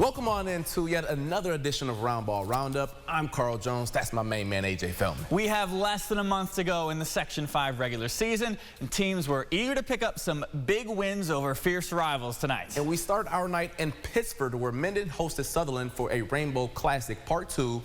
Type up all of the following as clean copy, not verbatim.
Welcome on into yet another edition of Roundball Roundup. I'm Carl Jones. That's my main man, AJ Feldman. We have less than a month to go in the Section 5 regular season, and teams were eager to pick up some big wins over fierce rivals tonight. And we start our night in Pittsford, where Menden hosted Sutherland for a Rainbow Classic Part 2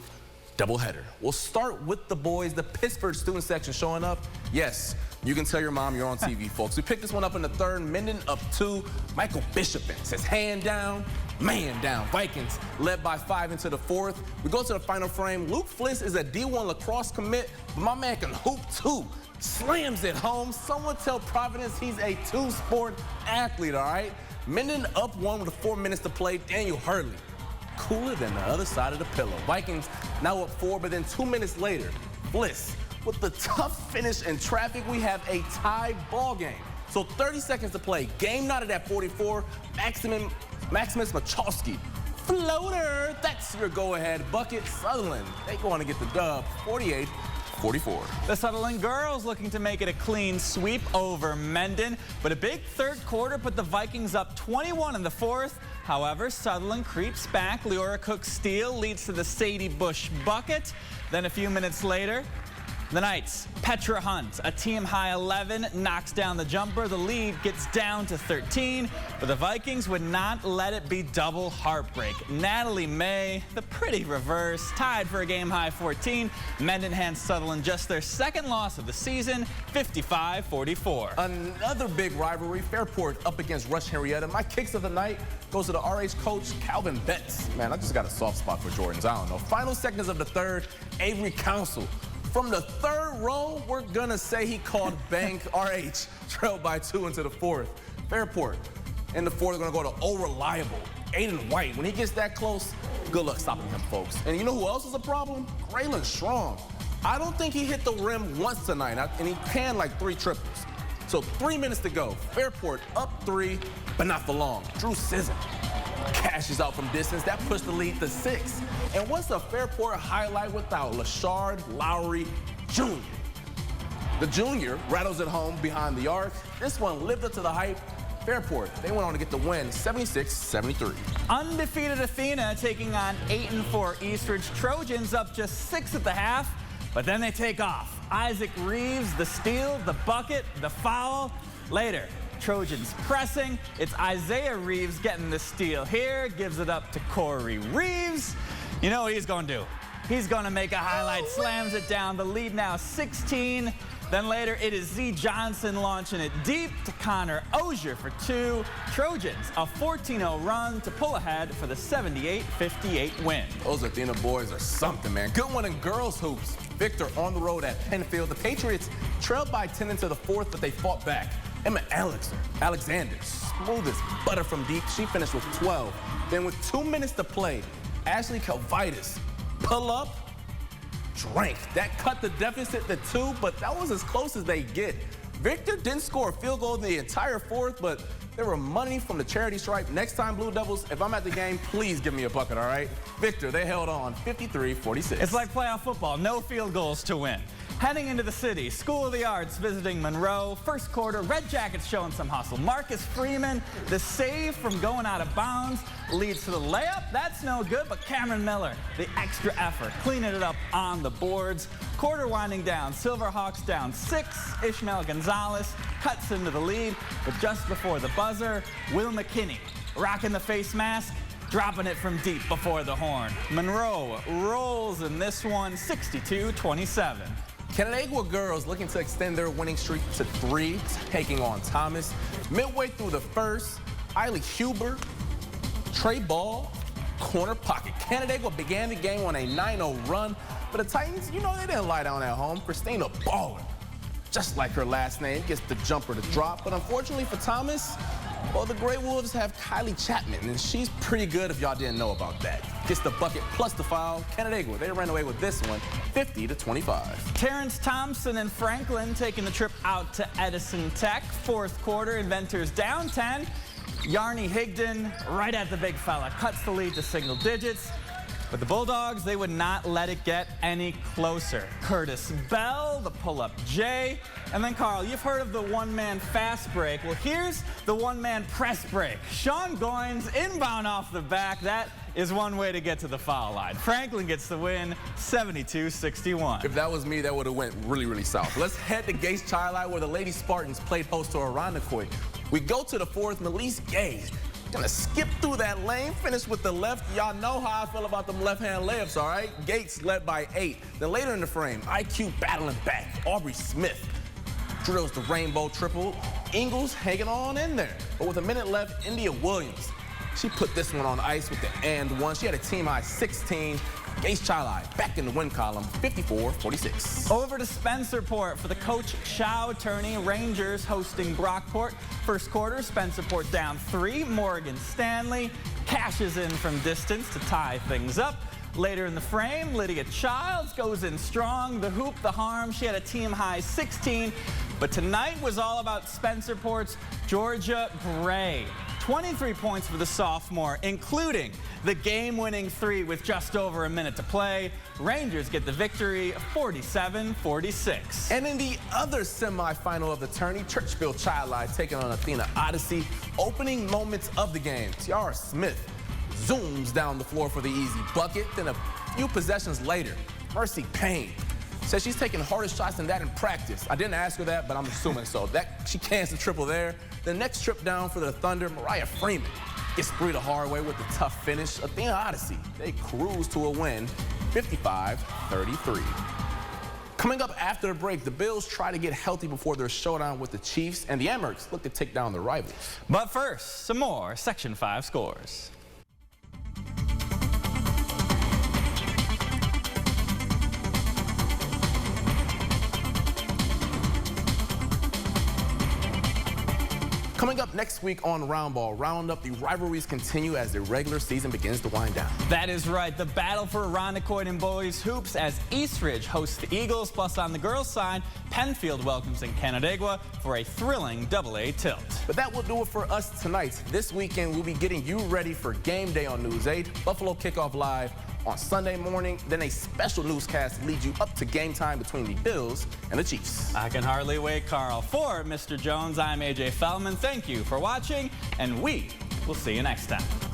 doubleheader. We'll start with the boys, the Pittsford student section showing up. Yes, you can tell your mom you're on TV, folks. We picked this one up in the third. Menden up 2. Michael Bishop says hand down, man down. Vikings led by 5 into the fourth. We go to the final frame. Luke Fliss is a D1 lacrosse commit, but my man can hoop too. Slams it home. Someone tell Providence he's a two-sport athlete, all right? Menden up 1 with 4 minutes to play. Daniel Hurley, cooler than the other side of the pillow. Vikings now up 4, but then 2 minutes later, Fliss, with the tough finish and traffic, we have a tie ball game. So 30 seconds to play. Game knotted at 44. Maximus Machowski, floater. That's your go-ahead bucket. Sutherland, they go on to get the dub, 48-44. The Sutherland girls looking to make it a clean sweep over Menden, but a big third quarter put the Vikings up 21 in the fourth. However, Sutherland creeps back. Leora Cook's steal leads to the Sadie Bush bucket. Then a few minutes later, the Knights, Petra Hunt, a team-high 11, knocks down the jumper. The lead gets down to 13, but the Vikings would not let it be double heartbreak. Natalie May, the pretty reverse, tied for a game-high 14. Menden hands Sutherland just their second loss of the season, 55-44. Another big rivalry, Fairport up against Rush Henrietta. My kicks of the night goes to the RH coach, Calvin Betts. Man, I just got a soft spot for Jordans. I don't know. Final seconds of the third, Avery Council. From the third row, we're gonna say he called bank. RH trailed by 2 into the fourth. Fairport in the fourth, they're gonna go to O Reliable. Aiden White, when he gets that close, good luck stopping him, folks. And you know who else is a problem? Graylin Strong. I don't think he hit the rim once tonight, and he canned like 3 triples. So 3 minutes to go. Fairport up 3, but not for long. Drew Sisson cashes out from distance. That pushed the lead to 6. And what's a Fairport highlight without Lashard Lowry Jr.? The junior rattles it home behind the arc. This one lived up to the hype. Fairport, they went on to get the win, 76-73. Undefeated Athena taking on 8-4 Eastridge. Trojans up just 6 at the half, but then they take off. Isaac Reeves, the steal, the bucket, the foul. Later, Trojans pressing. It's Isaiah Reeves getting the steal here. Gives it up to Corey Reeves. You know what he's going to do? He's going to make a highlight, slams it down. The lead now 16. Then later, it is Z Johnson launching it deep to Connor Ozier for 2. Trojans, a 14-0 run to pull ahead for the 78-58 win. Those Athena boys are something, man. Good one in girls hoops. Victor on the road at Penfield. The Patriots trailed by 10 into the fourth, but they fought back. Emma Alexander, smooth as butter from deep. She finished with 12. Then with 2 minutes to play, Ashley Calvitis, pull up, drank. That cut the deficit to 2, but that was as close as they get. Victor didn't score a field goal in the entire fourth, but there were money from the charity stripe. Next time, Blue Devils, if I'm at the game, please give me a bucket, all right? Victor, they held on 53-46. It's like playoff football, no field goals to win. Heading into the city, School of the Arts visiting Monroe. First quarter, Red Jackets showing some hustle. Marcus Freeman, the save from going out of bounds, leads to the layup. That's no good, but Cameron Miller, the extra effort, cleaning it up on the boards. Quarter winding down, Silverhawks down 6. Ishmael Gonzalez cuts into the lead, but just before the buzzer, Will McKinney, rocking the face mask, dropping it from deep before the horn. Monroe rolls in this one, 62-27. Canandaigua girls looking to extend their winning streak to 3, taking on Thomas. Midway through the first, Eiley Huber, Trey Ball, corner pocket. Canandaigua began the game on a 9-0 run, but the Titans, you know, they didn't lie down at home. Christina Baller, just like her last name, gets the jumper to drop. But unfortunately for Thomas, well, the Grey Wolves have Kylie Chapman, and she's pretty good if y'all didn't know about that. Gets the bucket plus the foul. Canandaigua, they ran away with this one, 50-25. Terrence Thompson and Franklin taking the trip out to Edison Tech. Fourth quarter, Inventors down 10. Yarny Higdon, right at the big fella, cuts the lead to single digits. But the Bulldogs, they would not let it get any closer. Curtis Bell, the pull-up J. And then, Carl, you've heard of the one-man fast break. Well, here's the one-man press break. Sean Goins inbound off the back. That is one way to get to the foul line. Franklin gets the win, 72-61. If that was me, that would have went really, really south. Let's head to Gates Childline, where the Lady Spartans played host to Irondequoit. We go to the fourth. Melise Gage gonna skip through that lane, finish with the left. Y'all know how I feel about them left-hand layups, all right? Gates led by 8. Then later in the frame, IQ battling back. Aubrey Smith drills the rainbow triple. Ingles hanging on in there. But with a minute left, India Williams, she put this one on ice with the and one. She had a team high 16. Gates Childline back in the win column, 54-46. Over to Spencerport for the Coach Chow tourney. Rangers hosting Brockport. First quarter, Spencerport down 3. Morgan Stanley cashes in from distance to tie things up. Later in the frame, Lydia Childs goes in strong. The hoop, the harm. She had a team high 16. But tonight was all about Spencerport's Georgia Gray. 23 points for the sophomore, including the game-winning 3 with just over a minute to play. Rangers get the victory, 47-46. And in the other semifinal of the tourney, Churchville Childline taking on Athena Odyssey. Opening moments of the game, Tiara Smith zooms down the floor for the easy bucket. Then a few possessions later, Mercy Payne says she's taking harder shots than that in practice. I didn't ask her that, but I'm assuming so. That she cans the triple there. The next trip down for the Thunder, Mariah Freeman gets through the hard way with the tough finish. Athena Odyssey, they cruise to a win, 55-33. Coming up after the break, the Bills try to get healthy before their showdown with the Chiefs, and the Amerks look to take down their rivals. But first, some more Section 5 scores. Coming up next week on Roundball Roundup, the rivalries continue as the regular season begins to wind down. That is right. The battle for Irondequoit in boys hoops as Eastridge hosts the Eagles. Plus, on the girls' side, Penfield welcomes in Canandaigua for a thrilling AA tilt. But that will do it for us tonight. This weekend, we'll be getting you ready for game day on News 8, Buffalo Kickoff Live on Sunday morning, then a special newscast leads you up to game time between the Bills and the Chiefs. I can hardly wait, Carl. For Mr. Jones, I'm AJ Feldman. Thank you for watching, and we will see you next time.